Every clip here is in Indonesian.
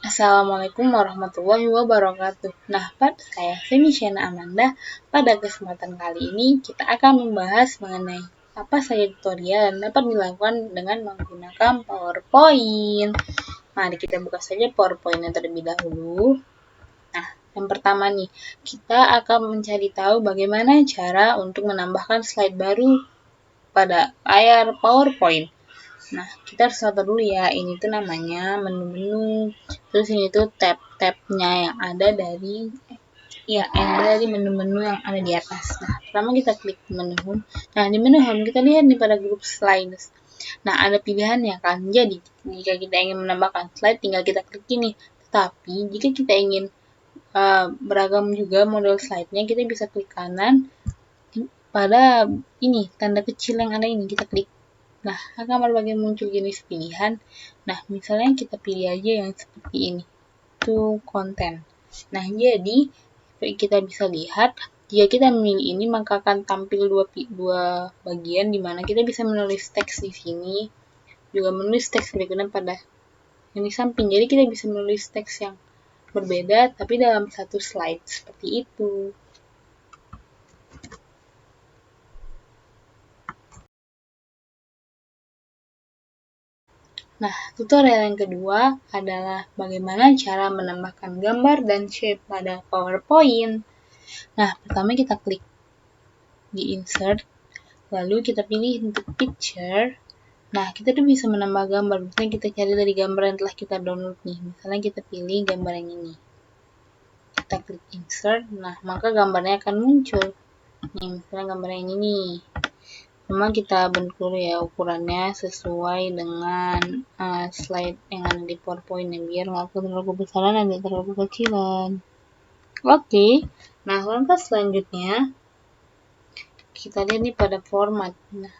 Assalamualaikum warahmatullahi wabarakatuh. Nah, saya Femisyana Amanda. Pada kesempatan kali ini kita akan membahas mengenai apa saja tutorial yang dapat dilakukan dengan menggunakan PowerPoint. Mari kita buka saja PowerPoint yang terlebih dahulu. Nah, yang pertama nih, kita akan mencari tahu bagaimana cara untuk menambahkan slide baru pada layar PowerPoint. Nah, kita harus tahu dulu ya, ini tuh namanya menu-menu. Terus ini tuh tab-tabnya yang ada dari menu-menu yang ada di atas. Nah, pertama kita klik menu home. Nah, di menu home kita lihat nih pada grup slides. Nah, ada pilihannya kan. Jadi, jika kita ingin menambahkan slide, tinggal kita klik ini. Tetapi, jika kita ingin beragam juga model slide-nya, kita bisa klik kanan pada ini, tanda kecil yang ada ini, kita klik. Nah, akan berbagai muncul jenis pilihan. Nah, misalnya kita pilih aja yang seperti ini. Itu konten. Nah, jadi kita bisa lihat jika kita memilih ini maka akan tampil dua bagian di mana kita bisa menulis teks di sini, juga menulis teks berikutnya pada yang di samping. Jadi kita bisa menulis teks yang berbeda tapi dalam satu slide seperti itu. Nah, tutorial yang kedua adalah bagaimana cara menambahkan gambar dan shape pada PowerPoint. Nah, pertama kita klik di insert, lalu kita pilih untuk picture. Nah, kita tuh bisa menambah gambar. Misalnya kita cari dari gambar yang telah kita download nih. Misalnya kita pilih gambar yang ini. Kita klik insert, nah maka gambarnya akan muncul. Nih, misalnya gambar yang ini nih. Memang kita bentuk dulu ya ukurannya sesuai dengan slide yang ada di PowerPoint ya, biar nggak terlalu besaran dan nggak terlalu kecilan. Oke, nah langkah selanjutnya kita lihat nih pada format. Nah,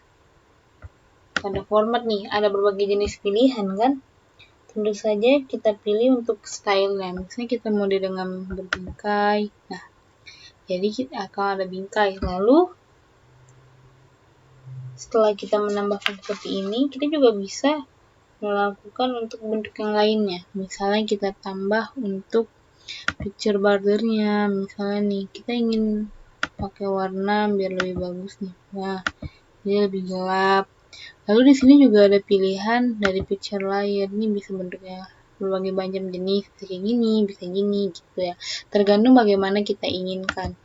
pada format nih ada berbagai jenis pilihan kan. Tentu saja kita pilih untuk style-nya. Misalnya kita mau dengan berbingkai. Nah, jadi kita akan ada bingkai. Lalu setelah kita menambahkan seperti ini, kita juga bisa melakukan untuk bentuk yang lainnya. Misalnya kita tambah untuk picture bordernya. Misalnya nih, kita ingin pakai warna biar lebih bagus nih. Nah, jadi lebih gelap. Lalu di sini juga ada pilihan dari picture layer. Ini bisa bentuknya berbagai macam jenis, bisa kayak gini, bisa gini gitu ya. Tergantung bagaimana kita inginkan.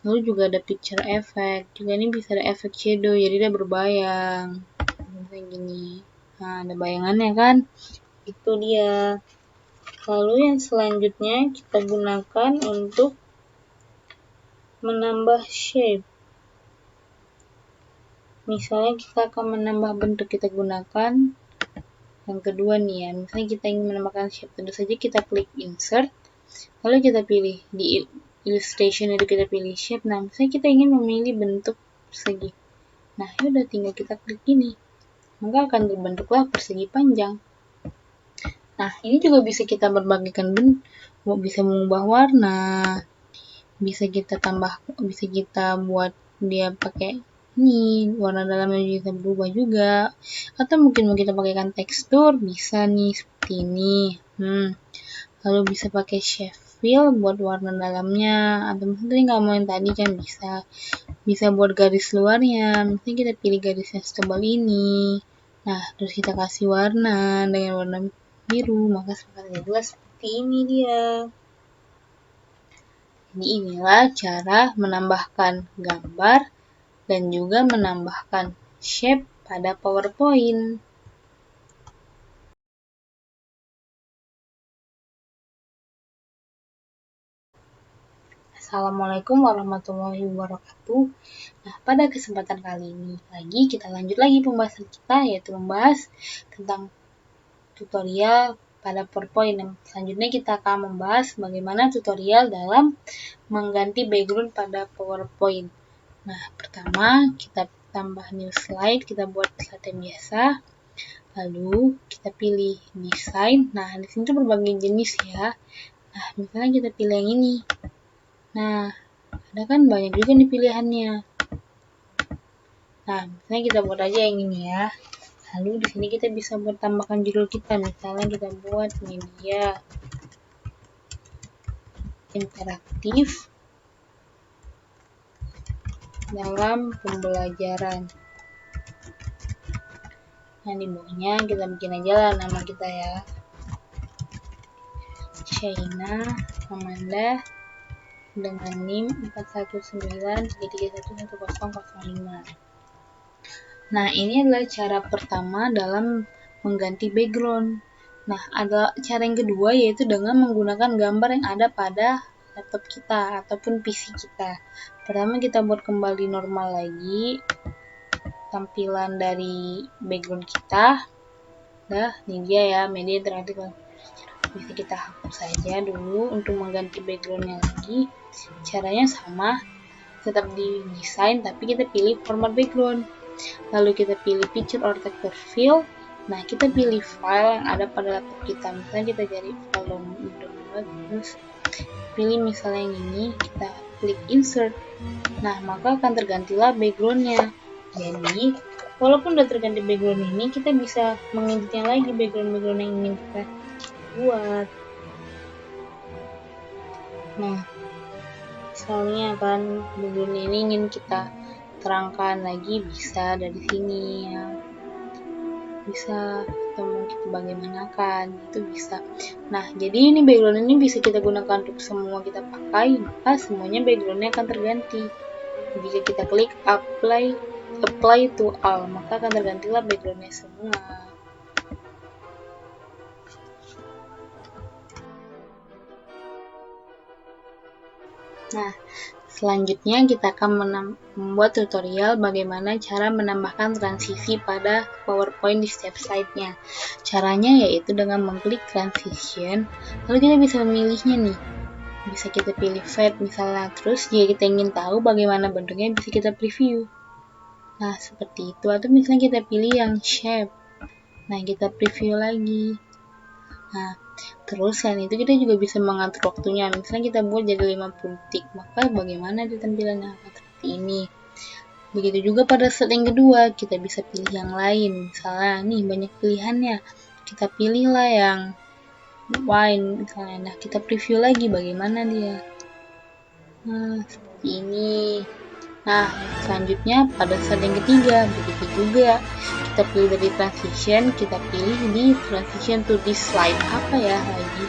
Lalu juga ada picture effect. Juga ini bisa ada efek shadow, jadi dia berbayang. Kayak gini. Nah, ada bayangannya kan? Itu dia. Lalu yang selanjutnya kita gunakan untuk menambah shape. Misalnya kita akan menambah bentuk, kita gunakan yang kedua nih ya. Misalnya kita ingin menambahkan shape, tentu saja kita klik insert, lalu kita pilih di illustration itu kita pilih shape. Nah, misalnya kita ingin memilih bentuk persegi. Nah, ya udah tinggal kita klik ini, maka akan terbentuklah persegi panjang. Nah, ini juga bisa kita berbagikan bentuk, bisa mengubah warna, bisa kita tambah, bisa kita buat dia pakai ini, warna dalamnya bisa berubah juga. Atau mungkin mau kita pakaikan tekstur, bisa nih seperti ini. Lalu bisa pakai shape fill buat warna dalamnya. Atau misalnya nggak mau yang tadi kan bisa buat garis luarnya. Misalnya kita pilih garisnya setebal ini. Nah, terus kita kasih warna dengan warna biru, maka sekarang jelas seperti ini dia. Jadi inilah cara menambahkan gambar dan juga menambahkan shape pada PowerPoint. Assalamualaikum warahmatullahi wabarakatuh. Nah, pada kesempatan kali ini kita lanjut lagi pembahasan kita, yaitu membahas tentang tutorial pada PowerPoint. Dan selanjutnya kita akan membahas bagaimana tutorial dalam mengganti background pada PowerPoint. Nah, pertama kita tambah new slide, kita buat slide yang biasa. Lalu kita pilih desain. Nah, di sini tuh berbagai jenis ya. Nah, misalnya kita pilih yang ini. Nah, ada kan banyak juga nih pilihannya. Nah, misalnya kita buat aja yang ini ya. Lalu di sini kita bisa tambahkan judul kita, misalnya kita buat media interaktif dalam pembelajaran. Nah, di bawahnya kita bikin aja lah nama kita ya, Shaina Amanda dengan NIM 419331105. Nah, ini adalah cara pertama dalam mengganti background. Nah, ada cara yang kedua, yaitu dengan menggunakan gambar yang ada pada laptop kita ataupun PC kita. Pertama, kita buat kembali normal lagi tampilan dari background kita. Nah, ini dia ya, media interaktif. Bisa kita hapus saja dulu untuk mengganti backgroundnya lagi. Caranya sama, tetap di desain, tapi kita pilih format background. Lalu kita pilih picture or texture fill. Nah, kita pilih file yang ada pada laptop kita. Misalnya kita cari file download, terus pilih misalnya yang ini, kita klik insert. Nah, maka akan tergantilah backgroundnya. Jadi, walaupun udah terganti background ini, kita bisa mengeditnya lagi background yang ingin kita buat. Nah, misalnya kan background ini ingin kita terangkan lagi, bisa dari sini ya, bisa atau mungkin bagaimanakan, itu bisa. Nah, jadi ini background ini bisa kita gunakan untuk semua kita pakai, maka semuanya backgroundnya akan terganti. Jika kita klik apply to all, maka akan tergantilah backgroundnya semua. Nah, selanjutnya kita akan membuat tutorial bagaimana cara menambahkan transisi pada PowerPoint di setiap slide-nya. Caranya yaitu dengan mengklik transition, lalu kita bisa memilihnya nih. Bisa kita pilih fade misalnya, terus jika kita ingin tahu bagaimana bentuknya bisa kita preview. Nah, seperti itu. Atau misalnya kita pilih yang shape. Nah, kita preview lagi. Nah, terus selain itu kita juga bisa mengatur waktunya. Misalnya kita buat jadi 50 detik, maka bagaimana di tampilannya seperti ini. Begitu juga pada slide yang kedua, kita bisa pilih yang lain. Misalnya nih banyak pilihannya, kita pilihlah yang wine misalnya. Nah, kita preview lagi bagaimana dia. Nah, seperti ini. Nah, selanjutnya pada slide yang ketiga, begitu juga. Kita pilih dari transition, kita pilih di transition to this slide. Apa ya lagi?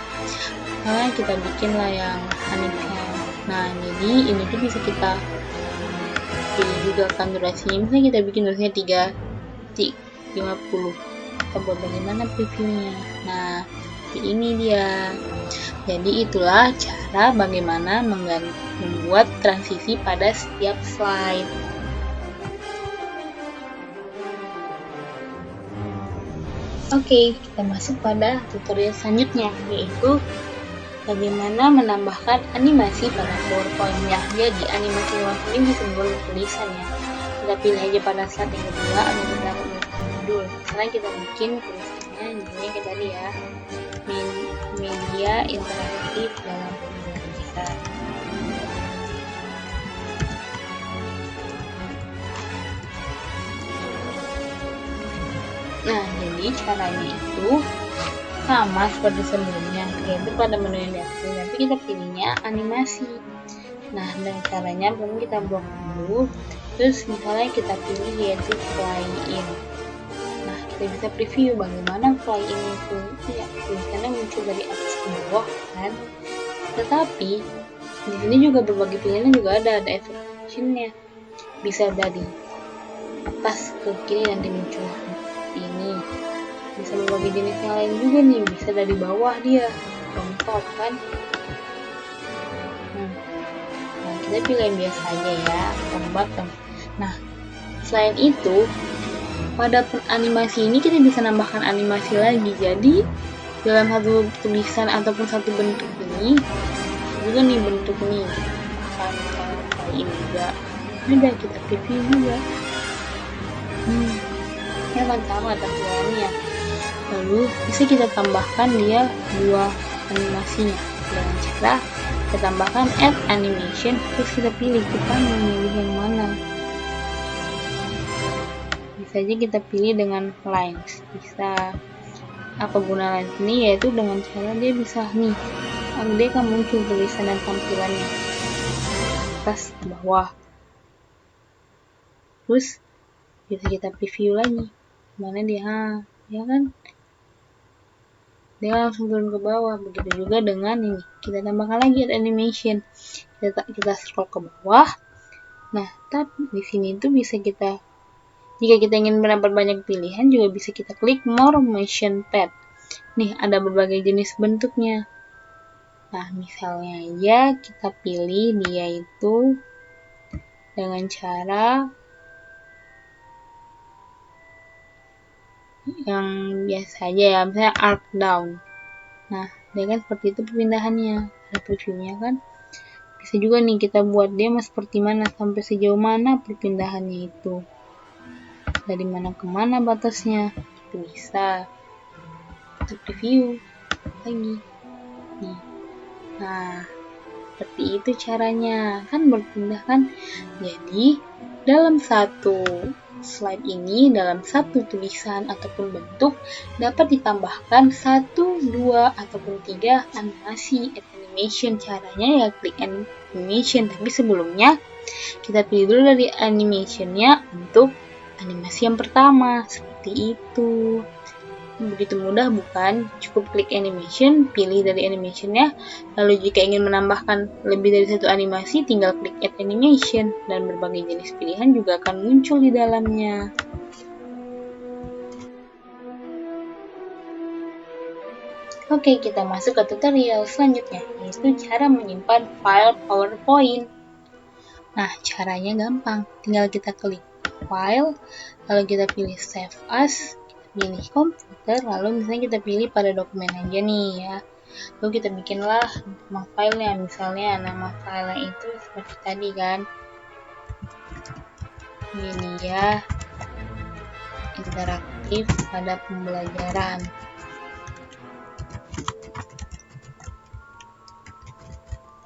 Nah, kita bikinlah yang honeycomb. Nah, jadi ini tuh bisa kita pilih juga kan durasinya. Misalnya kita bikin durasinya 3:50. Kita buat bagaimana previewnya. Nah, ini dia. Jadi itulah cara bagaimana membuat transisi pada setiap slide. Oke, kita masuk pada tutorial selanjutnya, yaitu bagaimana menambahkan animasi pada PowerPoint-nya. Jadi animasi ini bisa membuat tulisan ya. Kita pilih aja pada slide yang kedua, ada beberapa judul. Misalnya kita bikin tulisannya, judulnya kita tadi ya, media interaktif dalam pembelajaran kita. Nah, jadi caranya itu sama seperti sebelumnya, yaitu pada menu yang diatur, tapi kita pilihnya animasi. Nah, dan caranya pertama kita blok dulu, terus misalnya kita pilih yaitu fly in. Nah, kita bisa preview bagaimana fly in itu ya, tulisannya muncul dari atas ke bawah kan. Tetapi di sini juga berbagai pilihan juga ada efeknya. Bisa dari atas ke kiri nanti muncul ini. Bisa berbagai jenis yang lain juga nih, bisa dari bawah dia rontok kan. Nah, kita pilih yang biasa aja ya, bottom. Nah, selain itu pada animasi ini kita bisa nambahkan animasi lagi. Jadi dalam satu tulisan ataupun satu bentuk ini juga nih bentuk nih kali ini juga ada, kita preview juga. Ya kan sama tampilannya. Lalu bisa kita tambahkan dia dua animasinya dengan cara kita tambahkan add animation, terus kita pilih kita memilih yang mana. bisa aja kita pilih dengan lines. Bisa. Apa guna lines ini? Yaitu dengan cara dia bisa nih, dia akan muncul tulisan dan tampilannya atas ke bawah. Terus bisa kita preview lagi. Mana dia? Ya kan? Dia langsung turun ke bawah. Begitu juga dengan ini. Kita tambahkan lagi animation. Kita scroll ke bawah. Nah, tapi di sini tuh bisa kita, jika kita ingin mendapat banyak pilihan, juga bisa kita klik more motion pad. Nih, ada berbagai jenis bentuknya. Nah, misalnya aja kita pilih dia itu dengan cara yang biasa aja ya, misalnya arc down. Nah, dia kan seperti itu perpindahannya. Ada previewnya kan. Bisa juga nih kita buat dia seperti mana, sampai sejauh mana perpindahannya itu. Dari mana ke mana batasnya. Itu bisa. Kita preview lagi. Nih. Nah, seperti itu caranya. Kan berpindah kan. Jadi, dalam satu slide ini, dalam satu tulisan ataupun bentuk, dapat ditambahkan 1, 2, ataupun 3 animasi animation. Caranya ya klik animation, tapi sebelumnya kita pilih dulu dari animationnya untuk animasi yang pertama. Seperti itu. Begitu mudah bukan? Cukup klik animation, pilih dari animationnya, lalu jika ingin menambahkan lebih dari satu animasi, tinggal klik add animation, dan berbagai jenis pilihan juga akan muncul di dalamnya. Oke, kita masuk ke tutorial selanjutnya, yaitu cara menyimpan file PowerPoint. Nah, caranya gampang, tinggal kita klik file, lalu kita pilih save as, pilih komputer, lalu misalnya kita pilih pada dokumen aja nih ya. Lalu kita bikinlah nama filenya, misalnya nama filenya itu seperti tadi kan. Ini ya, interaktif pada pembelajaran.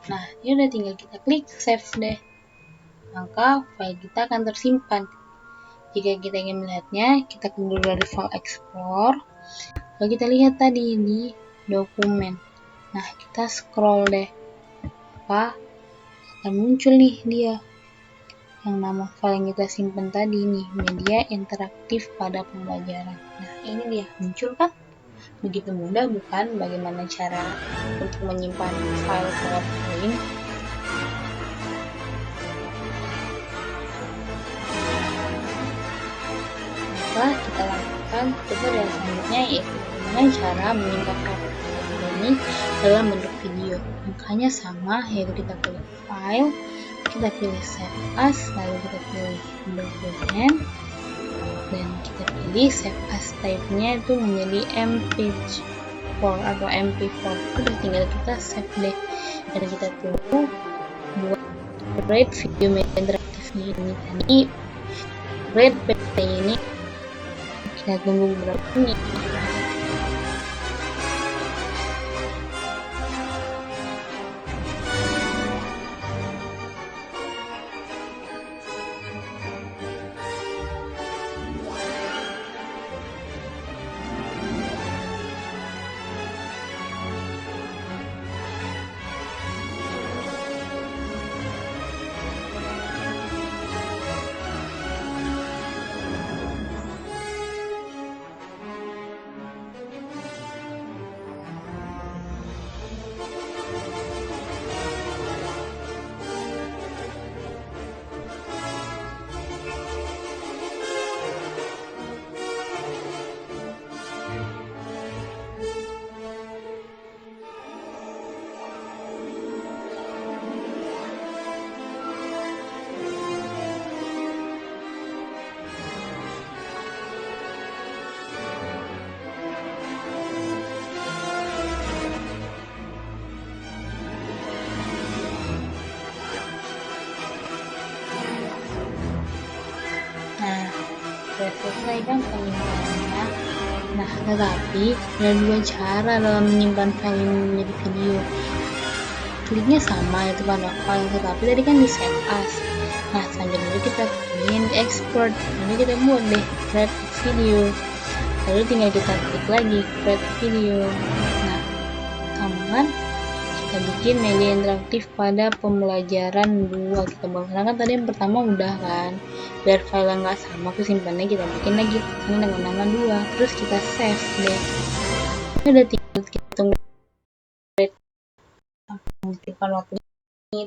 Nah, ini udah tinggal kita klik save deh. Maka file kita akan tersimpan. Jika kita ingin melihatnya, kita klik dari file explore. Lalu kita lihat tadi di dokumen. Nah, kita scroll deh. Akan muncul nih dia. Yang nama file yang kita simpan tadi nih, media interaktif pada pembelajaran. Nah, ini dia, muncul kan? Begitu mudah bukan bagaimana cara untuk menyimpan file PowerPoint? Maka kita lakukan tutorial selanjutnya, yaitu bagaimana cara menyimpan PowerPoint ini dalam bentuk video. Makanya sama, yaitu kita pilih file, kita pilih save as, lalu kita pilih dokumen, dan kita pilih save as type-nya itu menjadi MP4 atau MP4. Udah tinggal kita save deh, dan kita tunggu buat create video media interaktifnya ini tadi. Create PPT ini kita tunggu beberapa menit. Sudah selesai kan penyimpanannya. Nah, tetapi ada dua cara dalam menyimpan file menjadi video. Kliknya sama, yaitu pada file, tetapi tadi kan di save as. Nah, selanjutnya kita pilih di export, lalu kita buat deh create video, lalu tinggal kita klik lagi create video. Nah, kemudian kita bikin media interaktif pada pembelajaran 2 kita buat, karena kan tadi yang pertama udah kan, biar file nggak sama kesimpannya kita bikin lagi ini dengan nama 2, terus kita save deh. Ini udah tinggal kita tunggu mengaktifkan waktu ini.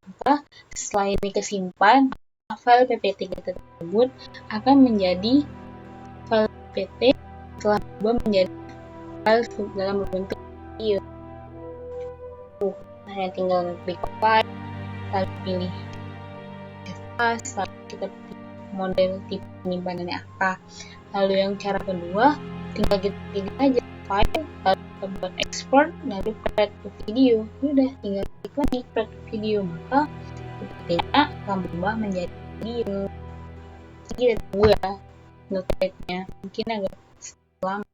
Maka setelah ini kesimpan, file ppt kita tersebut akan menjadi file ppt setelah berubah menjadi file dalam bentuk video. Hanya tinggal klik file, lalu pilih as, lalu kita pilih model tipe penyimpanannya apa. Lalu yang cara kedua, tinggal kita pilih aja file, lalu kita buat export, lalu create video. Udah, tinggal klik lagi create video, maka PPT-nya akan berubah menjadi video. Jadi kita tunggu ya nge-create-nya, mungkin agak lama.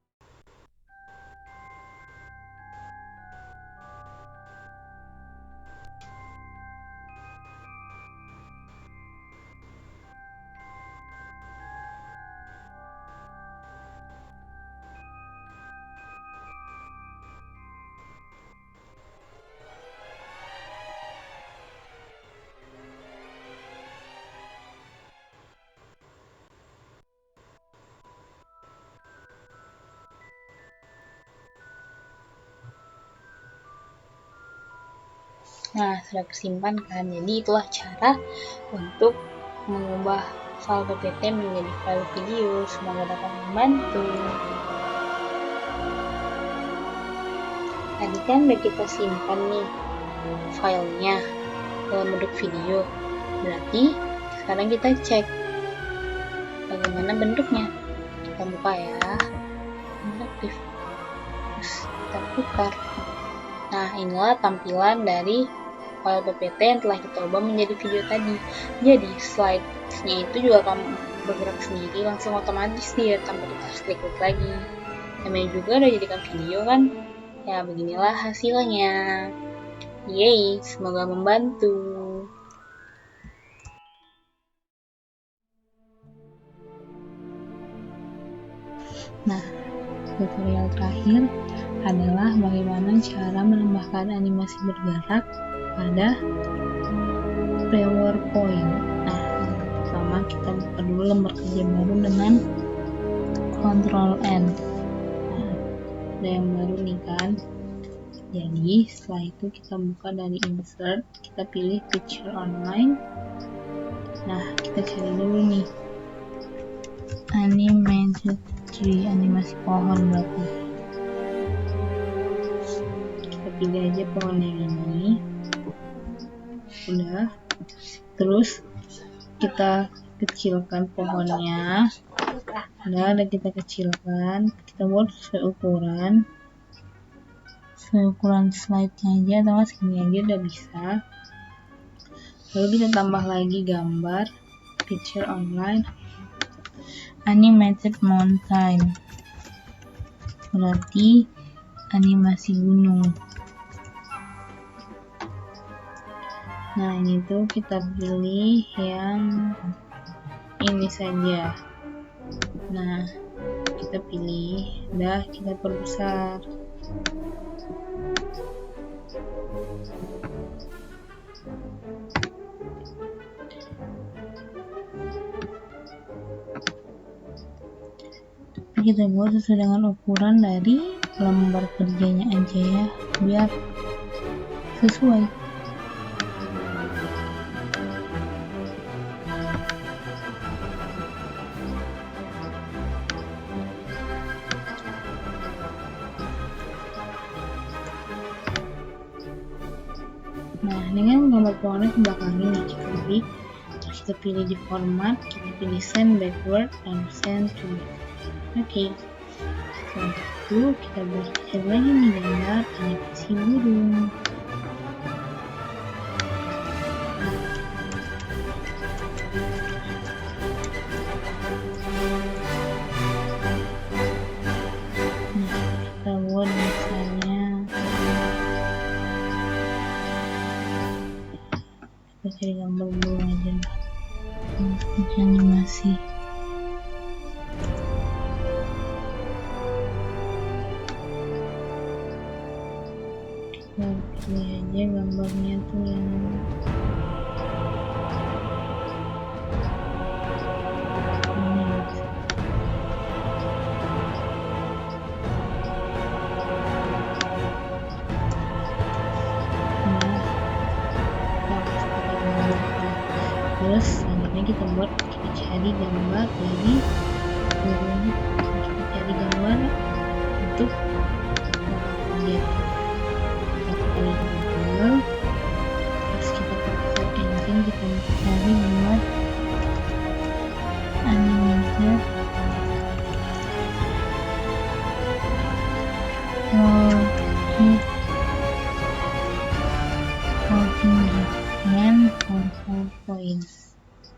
Nah, sudah kesimpan kan, jadi itulah cara untuk mengubah file ppt menjadi file video. Semoga dapat membantu. Tadi kan udah kita simpan nih filenya dalam bentuk video, berarti sekarang kita cek bagaimana bentuknya. Kita buka ya, interaktif, terus kita putar. Nah, inilah tampilan dari file ppt yang telah kita ubah menjadi video tadi. Jadi slide-nya itu juga akan bergerak sendiri, langsung otomatis dia tanpa kita harus klik lagi. Namanya juga udah jadikan video kan. Ya, beginilah hasilnya. Yeay, semoga membantu. Nah, tutorial terakhir adalah bagaimana cara menambahkan animasi bergerak pada PowerPoint. Nah, pertama kita buka dulu lembar kerja baru dengan Ctrl N. Nah, ada yang baru nih kan. Jadi setelah itu kita buka dari insert, kita pilih picture online. Nah, kita cari dulu nih animated tree, animasi pohon berarti. Kita pilih aja pohon yang ini. Udah, terus kita kecilkan pohonnya. Udah kita kecilkan, kita buat seukuran slide-nya aja, atau segini aja udah bisa. Lalu kita tambah lagi gambar picture online animated mountain, berarti animasi gunung. Nah, ini tuh kita pilih yang ini saja. Nah, kita pilih, udah kita perbesar. Kita buat sesuai dengan ukuran dari lembar kerjanya aja ya, biar sesuai. Nah, dengan gambar pohonnya ke belakang ini kita pilih, terus kita pilih di format, kita pilih send backward dan send to back. Oke, setelah itu kita berkecil lagi nih gambar animasi burung. Nah, kita buat misalnya, kita cari gambar dulu aja lah. Kunci animasi. Kita pilih aja gambarnya tuh yang terus selanjutnya kita cari gambar dari turun, kita cari gambar untuk dia kita klik Google, terus kita ke search engine, kita cari gambar animator working document for PowerPoint.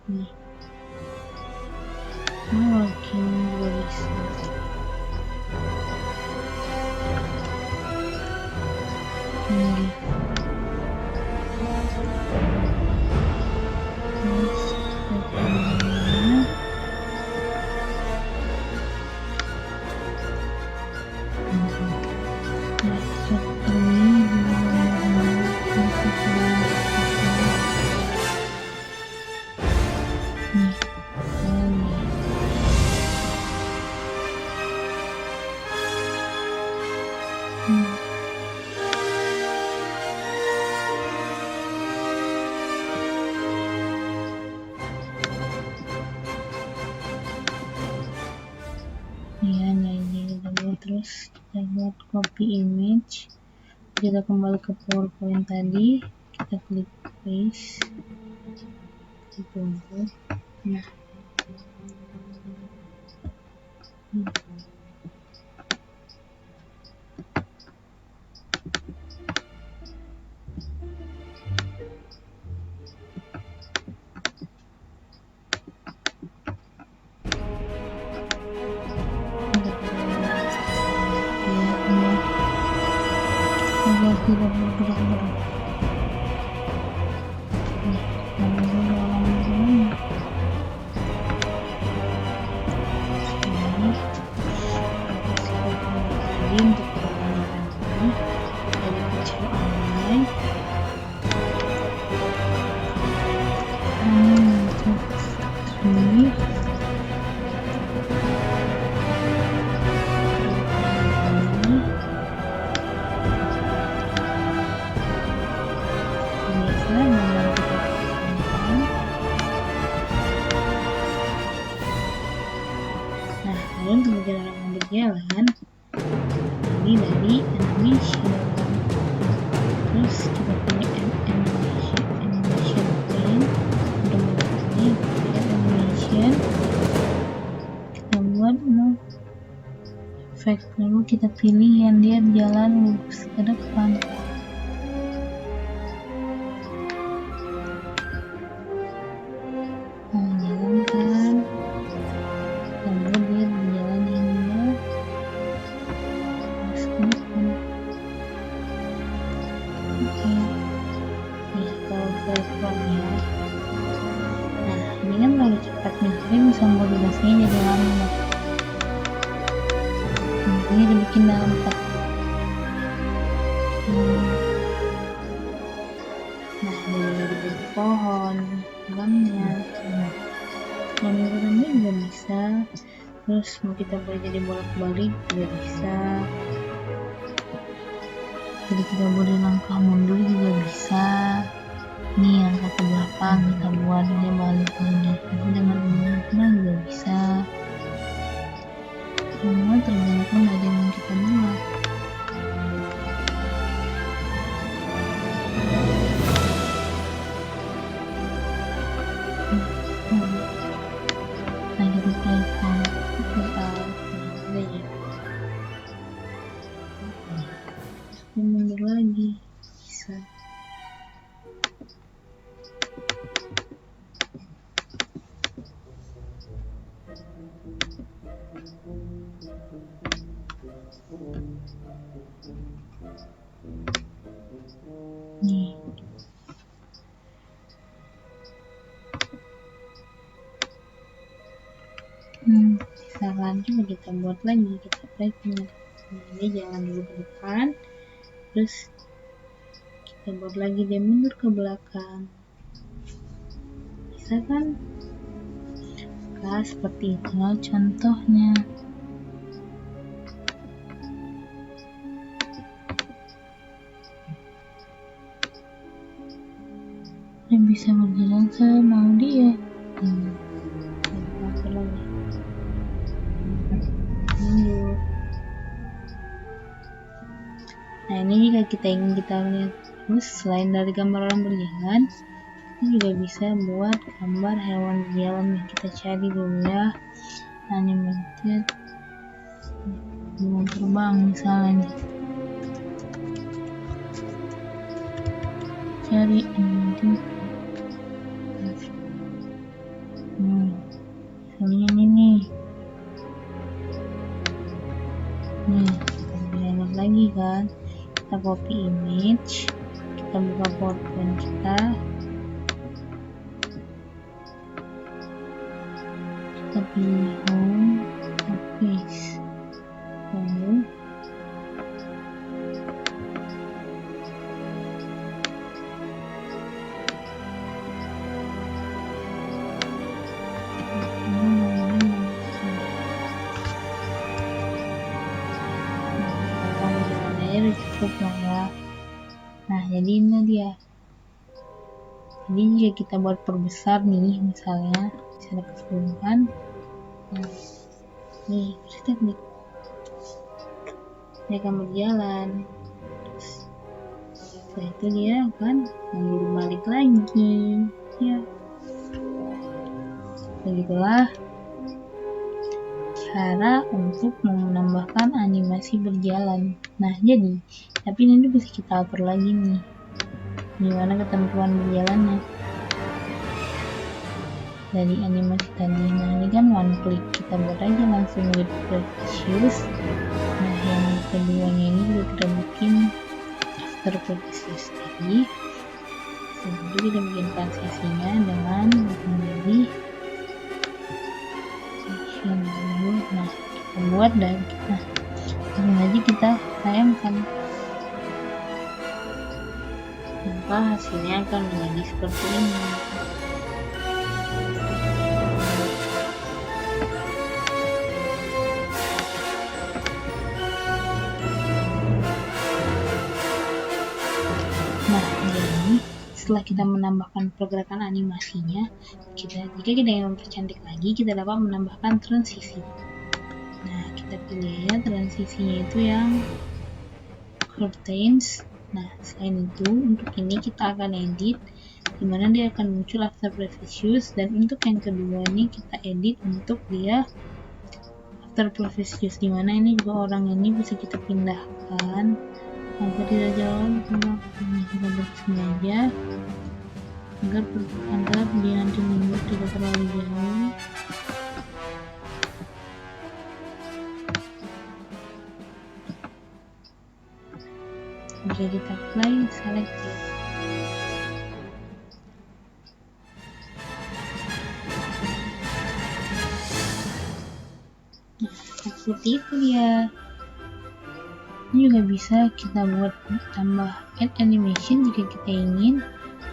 Nih, ini working juga bisa. Ini terus kita pilih terus kita buat copy image, kita kembali ke PowerPoint tadi, kita klik paste, kita tunggu. Nah, tidak bergerak-gerak. Untuk pertanyaan ini dari kecil online untuk ini biasa memang kita simpan. Nah, lalu untuk perjalanan berjalan ini dari animation, terus kita pilih animation plane, untuk ini animation, kita buat efek, lalu kita pilih yang dia jalan lurus ke depan. Nah, jalan kan, lalu dia berjalan hingga lurus ke depan. Oke, ya kalau telepon ya. Nah, ini kan terlalu cepat nih, saya bisa modulasinya jadi lambat. Ini dibikin dalam 4. Nah, dari pohon, gambarnya, gambarnya juga bisa. Terus mau kita boleh jadi bolak-balik juga bisa. Jadi kita boleh langkah mundur juga bisa. Nih langkah ke belakang kita buat dia balik lagi. Tapi dengan menggunakan juga bisa. Semua tergantung dari yang kita buat. Nah, kita telepon kita ada ya. Kita mundur lagi bisa. Nih, jalan, coba kita buat lagi, kita play. Dia jalan dulu ke depan, terus kita buat lagi dia mundur ke belakang. Bisa kan? Nah, seperti itulah contohnya. Dia bisa berjalan semau dia. Apa lagi? Nah, ini jika kita ingin kita lihat terus selain dari gambar orang berjalan, kita juga bisa buat gambar hewan berjalan yang kita cari dulu ya. Animated burung terbang misalnya nih. Cari animated. Misalnya ini nih. Nih, kita download lagi kan. Kita copy image, kita buka PowerPoint kita, kita pilih home, kita paste, lalu cukup lah ya. Nah, jadi ini dia. Jadi jika kita buat perbesar nih, misalnya bisa ada keseluruhan. Nah, nih kita klik, dia akan berjalan. Setelah itu dia akan mundur balik lagi. Ya, begitulah cara untuk menambahkan animasi berjalan. Nah, jadi tapi ini bisa kita atur lagi nih, gimana ketentuan berjalannya dari animasi tadi. Nah, ini kan one click, kita buat aja langsung with precious. Nah, yang keduanya ini juga kita bikin after precious tadi. Lalu kita bikin transisinya dengan memilih dulu. Nah, kita buat dan langsung aja kita tayangkan, maka hasilnya akan menjadi seperti ini. Nah, jadi setelah kita menambahkan pergerakan animasinya, jika kita ingin mempercantik lagi, kita dapat menambahkan transisi. Nah, kita pilih ya transisinya itu yang curtains. Nah, selain itu untuk ini kita akan edit, dimana dia akan muncul after precious, dan untuk yang kedua ini kita edit untuk dia after precious, dimana ini juga orang ini bisa kita pindahkan agar tidak jauh ke belakang. Kita buat sengaja agar dia nanti mundur tidak terlalu jauh. Bisa kita play, select ya. Nah, seperti itu dia. Ini juga bisa kita buat tambah add animation jika kita ingin,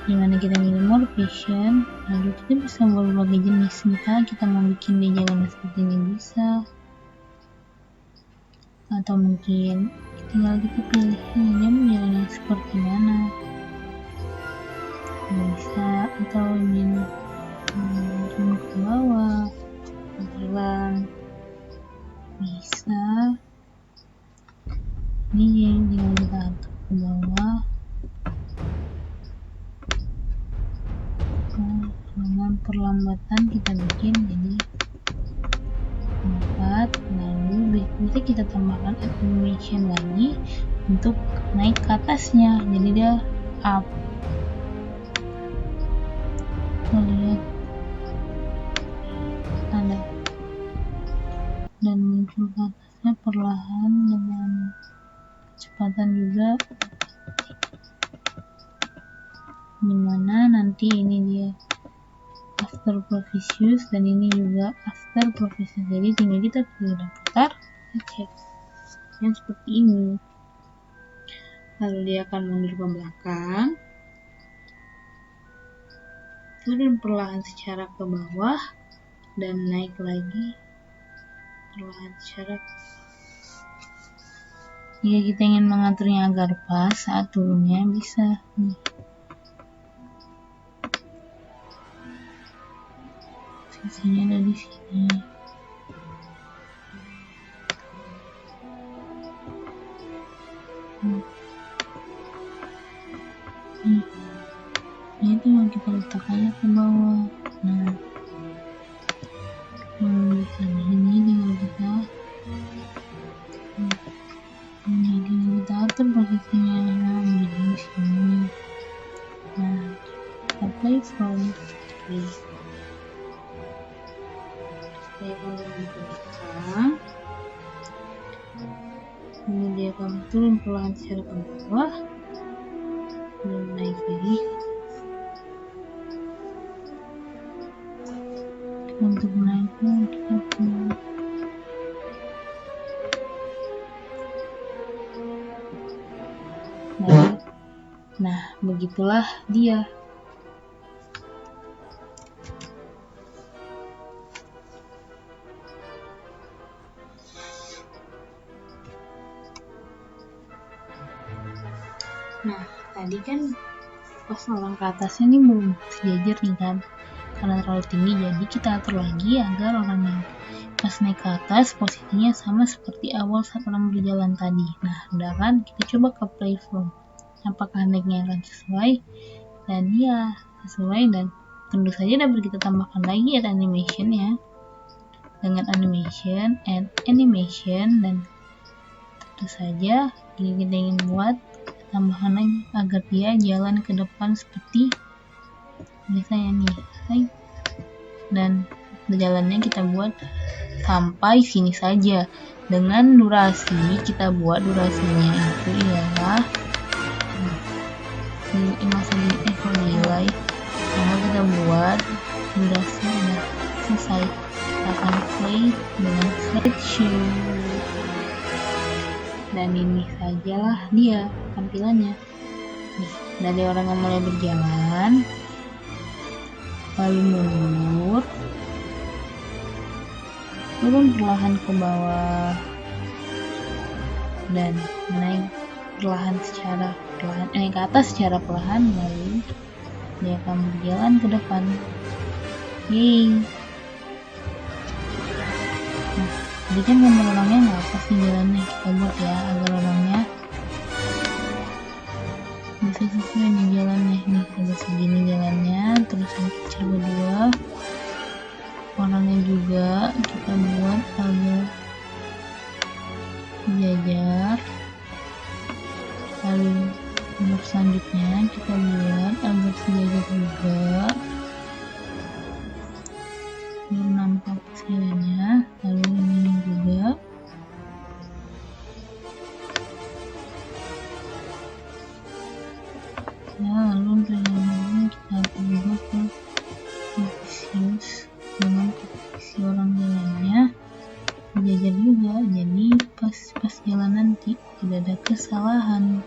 dimana kita milih more vision, lalu kita bisa buat berbagai jenis. Misalnya kita mau bikin dia jalan seperti ini bisa, atau mungkin tinggal kita pilih dia mau jalan seperti mana bisa, atau ingin turun ke bawah, jalan bisa. Ini tinggal kita atur ke bawah. Nah, dengan perlambatan kita bikin jadi 4, lalu bisa kita tambahkan animation lagi untuk naik ke atasnya, jadi dia up. Kita lihat ada dan muncul ke atasnya perlahan dengan kecepatan juga, dimana nanti ini dia after Provisius, dan ini juga after Provisius. Jadi tinggal kita pilih dan putar, cek yang seperti ini. Lalu dia akan mundur ke belakang, turun perlahan secara ke bawah, dan naik lagi perlahan secara ke bawah. Jika kita ingin mengaturnya agar pas saat turunnya, bisa nih. Sisinya ada di sini. Nah, itu yang kita letakkannya ke bawah. Nah, ini tinggal kita atur posisinya di sini. Nah, kita play from 3. Ini dia akan turun perlahan secara ke bawah dan naik lagi. Untuk naiknya kita pilih. Nah, begitulah dia. Nah, tadi kan pas orang ke atasnya ini belum sejajar nih kan, karena terlalu tinggi, jadi kita atur lagi agar orang yang pas naik ke atas posisinya sama seperti awal saat orang berjalan tadi. Nah, udah kan, kita coba ke play from. Apakah naiknya akan sesuai? Dan ya, sesuai, dan tentu saja dapat kita tambahkan lagi add animation ya. Dengan animation, add animation, dan tentu saja jika kita ingin buat, tambahkan lagi agar dia jalan ke depan seperti biasanya nih. Dan jalannya kita buat sampai sini saja. Dengan durasi, kita buat durasinya itu ialah nilai. Maka kita buat durasi udah selesai. Kita akan play dengan slideshow. Dan ini sajalah dia tampilannya. Nih, dari orang yang mulai berjalan, lalu mundur, turun perlahan ke bawah, dan naik perlahan secara perlahan, ke atas secara perlahan, lalu dia akan berjalan ke depan. Yeay. Nah, jadi kan gambar orangnya nggak pas di jalannya, kita buat ya agar orangnya bisa sesuai nih jalannya. Nih ada segini jalannya, terus yang kecil kedua orangnya juga kita buat agak sejajar. Lalu nomor selanjutnya kita buat agak sejajar juga biar nampak jalannya. Lalu ini juga ya. Lalu untuk yang ini kita ubah ke Provisius dengan posisi orang jalannya sejajar juga, jadi pas jalan nanti tidak ada kesalahan.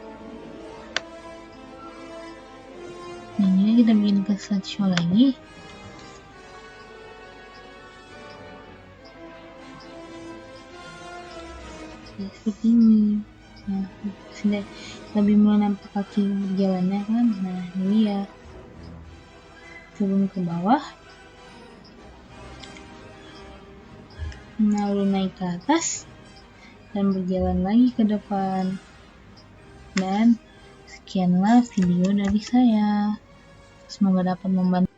Nah, ini kita bikin ke slideshow lagi. Ya, seperti ini. Nah, sudah lebih mulai nampak kaki berjalannya kan. Nah, ini ya, turun ke bawah, lalu naik ke atas dan berjalan lagi ke depan. Dan sekianlah video dari saya, semoga dapat membantu.